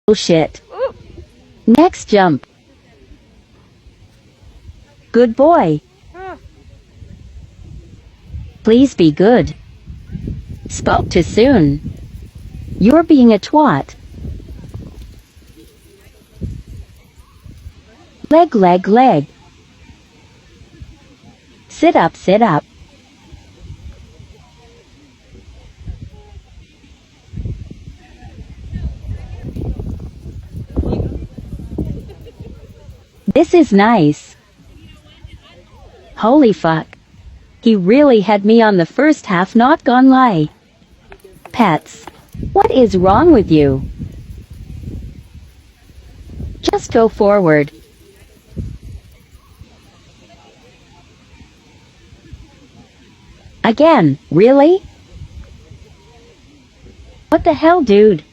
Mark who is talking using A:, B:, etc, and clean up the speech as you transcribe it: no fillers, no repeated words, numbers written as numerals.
A: Oh shit. Next jump. Good boy. Please be good. Spoke too soon. You're being a twat. Leg, leg, leg. Sit up, sit up. This is nice. Holy fuck. He really had me on the first half, not gonna lie. Pets. What is wrong with you? Just go forward. Again, really? What the hell, dude?